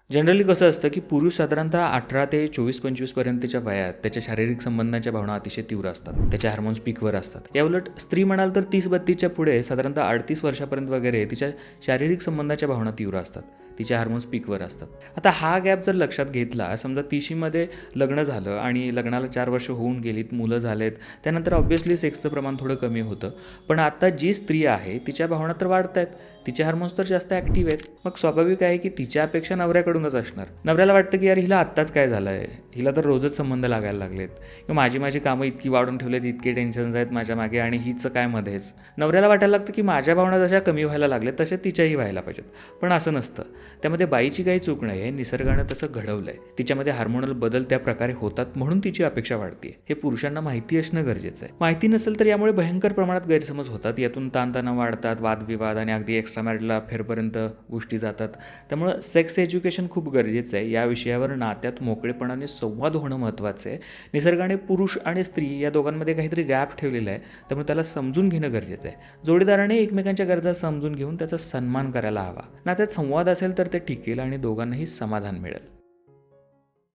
Generally कसं असतं की पुरुष साधारणतः 18 ते 24-25 पर्यंतच्या वयात त्याच्या शारीरिक संबंधांच्या भावना अतिशय तीव्र असतात. त्याचे हार्मोन्स पीकवर असतात. याउलट स्त्री म्हणाल तर 30-32च्या पुढे साधारणतः 38 वर्षापर्यंत वगैरे तिच्या शारीरिक संबंधाच्या भावना तीव्र असतात. तिचे हार्मोन्स पीकवर असतात. आता हा गॅप जर लक्षात घेतला, समजा 30मध्ये लग्न झालं आणि लग्नाला 4 वर्ष होऊन गेलीत, मुलं झालेत, त्यानंतर ऑब्व्हियसली सेक्सचं प्रमाण थोडं कमी होतं. पण आता जी स्त्री आहे तिच्या भावना तर वाढत आहेत, तिचे हार्मोन्स तर जास्त ॲक्टिव्ह आहेत. मग स्वाभाविक आहे की तिच्या अपेक्षा नवऱ्याकडूनच असणार. नवऱ्याला वाटतं की यार हिला आत्ताच काय झालं आहे, हिला तर रोजच संबंध लागायला लागलेत, किंवा माझी कामं इतकी वाढून ठेवलेत, इतके टेन्शन्स आहेत माझ्या मागे आणि हिचं काय मध्येच. नवऱ्याला वाटायला लागतं की माझ्या भावना जशा कमी व्हायला लागल्यात तशा तिच्याही व्हायला पाहिजेत. पण असं नसतं. त्यामध्ये बाईची काही चूक नाही आहे, निसर्गानं तसं घडवलं आहे. तिच्यामध्ये हार्मोनल बदल त्या प्रकारे होतात म्हणून तिची अपेक्षा वाढते. हे पुरुषांना माहिती असणं गरजेचं आहे. माहिती नसेल तर यामुळे भयंकर प्रमाणात गैरसमज होतात. यातून ताणतणाव वाढतात, वादविवाद आणि अगदी एक्स्ट्रा मॅरिटल अफेअरपर्यंत गोष्टी जातात. त्यामुळं सेक्स एज्युकेशन खूप गरजेचं आहे. या विषयावर नात्यात मोकळेपणाने संवाद होणं महत्त्वाचं आहे. निसर्गाने पुरुष आणि स्त्री या दोघांमध्ये काहीतरी गॅप ठेवलेला आहे, त्यामुळे त्याला समजून घेणं गरजेचं आहे. जोडीदाराने एकमेकांच्या गरजा समजून घेऊन त्याचा सन्मान करायला हवा. नात्यात संवाद असेल तर ते टिकेल आणि दोघांनाही समाधान मिळेल.